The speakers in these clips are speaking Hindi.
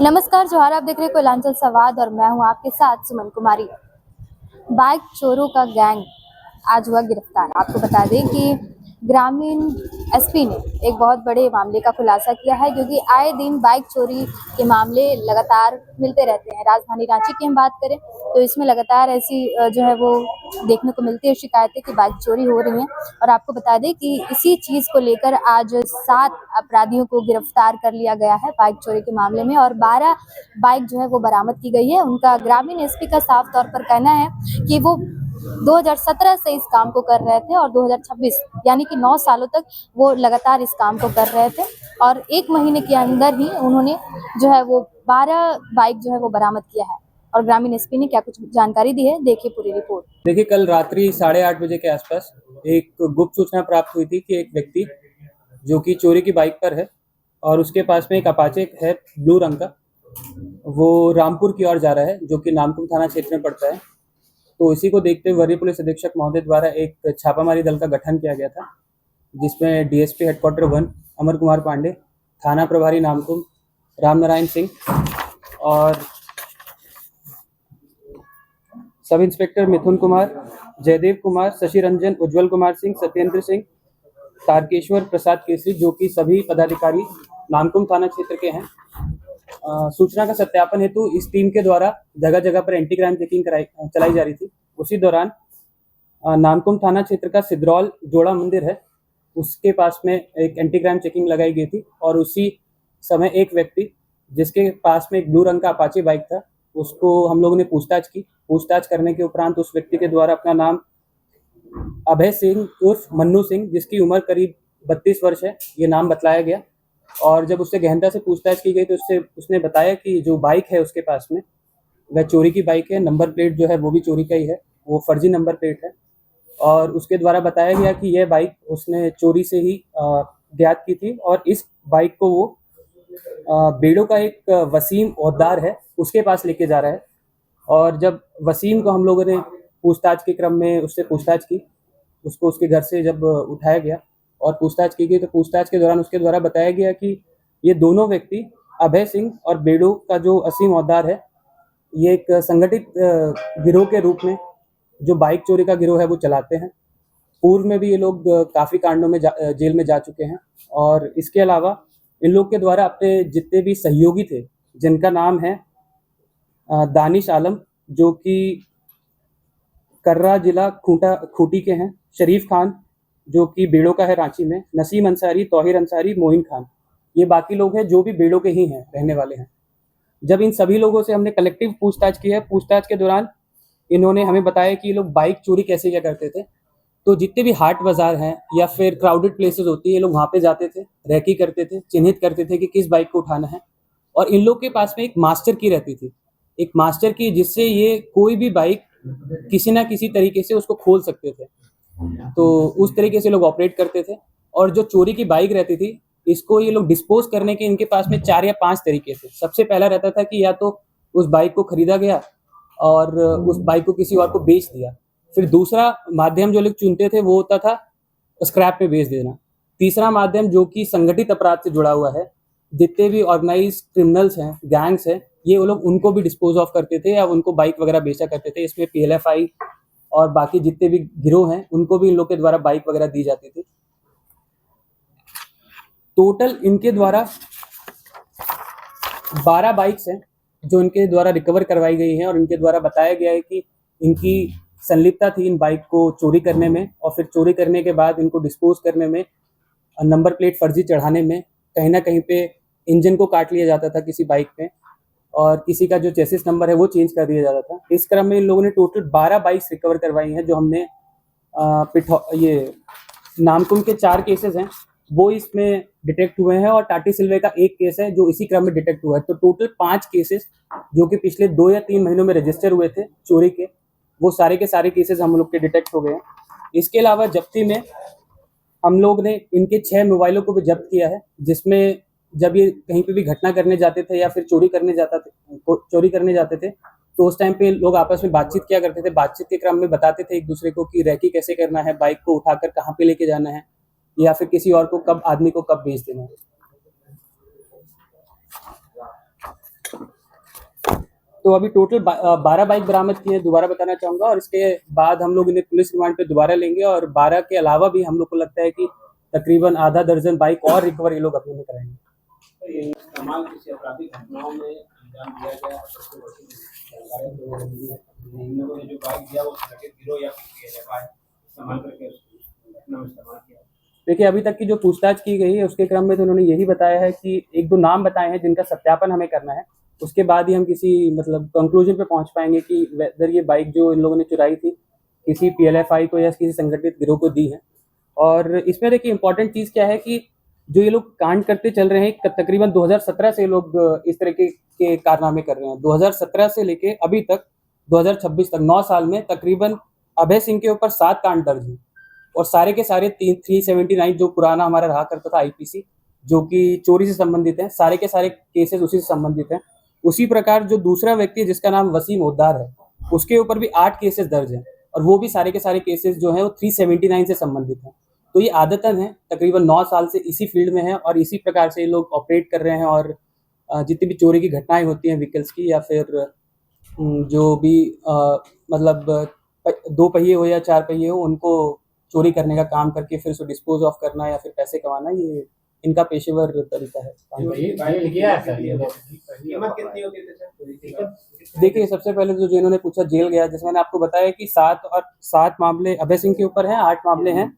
नमस्कार जोहार, आप देख रहे हैं कोयलांचल संवाद और मैं हूं आपके साथ सुमन कुमारी। बाइक चोरों का गैंग आज हुआ गिरफ्तार। आपको बता दें कि ग्रामीण एसपी ने एक बहुत बड़े मामले का खुलासा किया है, क्योंकि आए दिन बाइक चोरी के मामले लगातार मिलते रहते हैं। राजधानी रांची की हम बात करें तो इसमें लगातार ऐसी जो है वो देखने को मिलती है शिकायतें कि बाइक चोरी हो रही हैं। और आपको बता दें कि इसी चीज को लेकर आज 7 अपराधियों को गिरफ्तार कर लिया गया है बाइक चोरी के मामले में, और 12 बाइक जो है वो बरामद की गई है। उनका ग्रामीण एसपी का साफ तौर पर कहना है कि वो 2017 से इस काम को कर रहे थे और 2026 यानी कि 9 सालों तक वो लगातार इस काम को कर रहे थे, और 1 महीने के अंदर ही उन्होंने जो है वो 12 बाइक जो है वो बरामद किया है। और ग्रामीण एसपी ने क्या कुछ जानकारी दी है, देखिए पूरी रिपोर्ट। देखिए, कल रात्रि 8:30 बजे के आसपास एक गुप्त सूचना प्राप्त हुई थी कि एक व्यक्ति जो कि चोरी की बाइक पर है और उसके पास में एक अपाचे है ब्लू रंग का, वो रामपुर की ओर जा रहा है, जो कि नामकुम थाना क्षेत्र में पड़ता है। तो इसी को देखते हुए वरीय पुलिस अधीक्षक महोदय द्वारा एक छापामारी दल का गठन किया गया था, जिसमें डीएसपी हेडक्वार्टर 1 अमर कुमार पांडे, थाना प्रभारी नामकुम रामनारायण सिंह और सब इंस्पेक्टर मिथुन कुमार, जयदेव कुमार, शशि रंजन, उज्जवल कुमार सिंह, सत्येंद्र सिंह, तारकेश्वर प्रसाद केसरी, जो कि सभी पदाधिकारी नामकुम थाना क्षेत्र के हैं। सूचना का सत्यापन हेतु इस टीम के द्वारा जगह जगह पर एंटी क्राइम चेकिंग चलाई जा रही थी। उसी दौरान नामकुम थाना क्षेत्र का सिद्रौल जोड़ा मंदिर है, उसके पास में एक एंटी क्राइम चेकिंग लगाई गई थी, और उसी समय एक व्यक्ति जिसके पास में एक ब्लू रंग का अपाचे बाइक था, उसको हम लोगों ने पूछताछ की। पूछताछ करने के उपरांत उस व्यक्ति के द्वारा अपना नाम अभय सिंह उर्फ मन्नू सिंह, जिसकी उम्र करीब 32 वर्ष है, ये नाम बतलाया गया। और जब उससे गहनता से पूछताछ की गई तो उसने बताया कि जो बाइक है उसके पास में वह चोरी की बाइक है। नंबर प्लेट जो है वो भी चोरी का ही है, वो फर्जी नंबर प्लेट है। और उसके द्वारा बताया गया कि यह बाइक उसने चोरी से ही ज्ञात की थी, और इस बाइक को वो बेड़ो का एक वसीम ओहदार है उसके पास लेके जा रहा है। और जब वसीम को हम लोगों ने पूछताछ के क्रम में उससे पूछताछ की, उसको उसके घर से जब उठाया गया और पूछताछ की गई, तो पूछताछ के दौरान उसके द्वारा बताया गया कि ये दोनों व्यक्ति अभय सिंह और बेड़ो का जो वसीम ओहदार है, ये एक संगठित गिरोह के रूप में जो बाइक चोरी का गिरोह है वो चलाते हैं। पूर्व में भी ये लोग काफ़ी कांडों में जेल में जा चुके हैं। और इसके अलावा इन लोग के द्वारा अपने जितने भी सहयोगी थे, जिनका नाम है दानिश आलम, जो कि कर्रा जिला खूंटी के हैं, शरीफ खान जो कि बेड़ो का है रांची में, नसीम अंसारी, तौहिर अंसारी, मोइन खान, ये बाकी लोग हैं जो भी बेड़ो के ही हैं, रहने वाले हैं। जब इन सभी लोगों से हमने कलेक्टिव पूछताछ की है, पूछताछ के दौरान इन्होंने हमें बताया कि ये लोग बाइक चोरी कैसे किया करते थे। तो जितने भी हाट बाजार हैं या फिर क्राउडेड प्लेसेस होती है, ये लोग वहाँ पे जाते थे, रैकी करते थे, चिन्हित करते थे कि किस बाइक को उठाना है। और इन लोग के पास में एक मास्टर की रहती थी, एक मास्टर की, जिससे ये कोई भी बाइक किसी ना किसी तरीके से उसको खोल सकते थे। तो उस तरीके से लोग ऑपरेट करते थे। और जो चोरी की बाइक रहती थी, इसको ये लोग डिस्पोज करने के इनके पास में 4 या 5 तरीके थे। सबसे पहला रहता था कि या तो उस बाइक को खरीदा गया और उस बाइक को किसी और को बेच दिया। फिर दूसरा माध्यम जो लोग चुनते थे वो होता था स्क्रैप में बेच देना। तीसरा माध्यम जो कि संगठित अपराध से जुड़ा हुआ है, जितने भी ऑर्गेनाइज क्रिमिनल्स हैं, गैंग्स हैं, ये वो लोग उनको भी डिस्पोज ऑफ करते थे या उनको बाइक वगैरह बेचा करते थे। इसमें पीएलएफआई और बाकी जितने भी गिरोह हैं उनको भी इन लोग के द्वारा बाइक वगैरह दी जाती थी। टोटल इनके द्वारा 12 बाइक्स हैं जो इनके द्वारा रिकवर करवाई गई हैं, और इनके द्वारा बताया गया है कि इनकी संलिप्तता थी इन बाइक को चोरी करने में, और फिर चोरी करने के बाद इनको डिस्पोज करने में, नंबर प्लेट फर्जी चढ़ाने में, कहीं ना कहीं पे इंजन को काट लिया जाता था किसी बाइक में, और किसी का जो चेसिस नंबर है वो चेंज कर दिया जाता था। इस क्रम में इन लोगों ने टोटल 12 बाइक्स रिकवर करवाई हैं, जो हमने ये नामकुम के 4 केसेस हैं वो इसमें डिटेक्ट हुए हैं, और टाटी सिल्वे का एक केस है जो इसी क्रम में डिटेक्ट हुआ है। तो टोटल 5 केसेस जो कि पिछले 2 या 3 महीनों में रजिस्टर हुए थे चोरी के, वो सारे के सारे केसेस हम लोग के डिटेक्ट हो गए हैं। इसके अलावा जब्ती में हम लोग ने इनके 6 मोबाइलों को भी जब्त किया है, जिसमें जब ये कहीं पे भी घटना करने जाते थे या फिर चोरी करने जाते थे, तो उस टाइम पे लोग आपस में बातचीत किया करते थे। बातचीत के क्रम में बताते थे एक दूसरे को कि रैकी कैसे करना है, बाइक को उठाकर कहाँ पे लेके जाना है, या फिर किसी और को कब, आदमी को कब बेच देना है। तो अभी टोटल 12 बाइक बरामद की हैं, दोबारा बताना चाहूँगा, और इसके बाद हम लोग इन्हें पुलिस रिमांड पे दोबारा लेंगे, और 12 के अलावा भी हम लोग को लगता है कि तकरीबन आधा दर्जन बाइक और रिकवर ये लोग अपने में कराएंगे। कमाल किसी आपराधिक घटनाओं में अंजाम दिया गया उसको जानकारी तो इन लोगों ने जो बाइक दिया वो संगठित गिरोह या PLFI इस्तेमाल करके घटना में इस्तेमाल किया। देखिए, अभी तक की जो पूछताछ की गई है उसके क्रम में तो उन्होंने यही बताया है कि एक दो नाम बताए हैं जिनका सत्यापन हमें करना है, उसके बाद ही हम किसी मतलब कंक्लूजन पे पहुंच पाएंगे कि वेदर ये बाइक जो इन लोगों ने चुराई थी किसी PLFI को या किसी संगठित गिरोह को दी है। और इसमें देखिए इंपॉर्टेंट चीज़ क्या है कि जो ये लोग कांड करते चल रहे हैं, तकरीबन 2017 से ये लोग इस तरह के कारनामे कर रहे हैं। 2017 से लेके अभी तक 2026 तक 9 साल में तकरीबन अभय सिंह के ऊपर 7 कांड दर्ज हैं, और सारे के सारे 379 जो पुराना हमारा रहा करता था IPC जो कि चोरी से संबंधित है, सारे के सारे केसेस उसी से संबंधित हैं। उसी प्रकार जो दूसरा व्यक्ति है जिसका नाम वसीम ओद्दार है, उसके ऊपर भी 8 केसेस दर्ज हैं, और वो भी सारे के सारे केसेस जो हैं वो 379 से संबंधित हैं। तो ये आदतन है, तकरीबन 9 साल से इसी फील्ड में है और इसी प्रकार से ये लोग ऑपरेट कर रहे हैं। और जितनी भी चोरी की घटनाएं होती हैं व्हीकल्स की, या फिर जो भी मतलब 2 पहिए हो या 4 पहिए हो, उनको चोरी करने का काम करके फिर उसको डिस्पोज ऑफ करना या फिर पैसे कमाना, ये इनका पेशेवर तरीका है। कीमत कितनी होती है सर? देखिए, सबसे पहले जो इन्होंने पूछा जेल गया, जैसे मैंने आपको बताया कि 7 मामले अभय सिंह के ऊपर हैं, 8 मामले हैं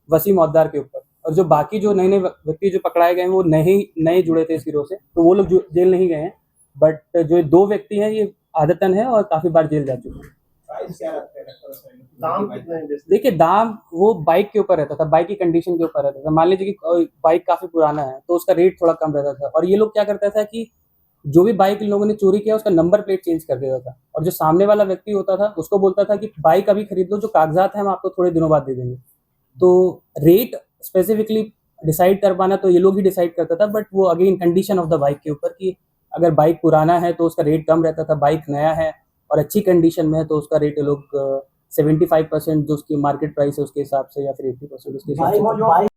वसीम ओद्दार के ऊपर, और जो बाकी जो नए व्यक्ति जो पकड़ाए गए हैं वो नए जुड़े थे इस गिरोह से, तो वो लोग जेल नहीं गए हैं। बट जो 2 व्यक्ति हैं ये आदतन है और काफ़ी बार जेल जा चुके हैं। प्राइस क्या रखते हैं? दाम कितना है? देखिए, दाम वो बाइक के ऊपर रहता था, बाइक की कंडीशन के ऊपर रहता था। मान लीजिए कि बाइक काफ़ी पुराना है तो उसका रेट थोड़ा कम रहता था, और ये लोग क्या करता था कि जो भी बाइक इन लोगों ने चोरी किया उसका नंबर प्लेट चेंज कर देता था, और जो सामने वाला व्यक्ति होता था उसको बोलता था कि बाइक अभी खरीद लो, जो कागजात हैं हम आपको थोड़े दिनों बाद दे देंगे। तो रेट स्पेसिफिकली डिसाइड कर पाना तो ये लोग ही डिसाइड करता था, बट वो again condition of the bike के ऊपर कि अगर बाइक पुराना है तो उसका रेट कम रहता था, बाइक नया है और अच्छी कंडीशन में है तो उसका रेट ये लोग 75% जो उसकी मार्केट प्राइस है उसके हिसाब से, या फिर 80% उसके हिसाब से।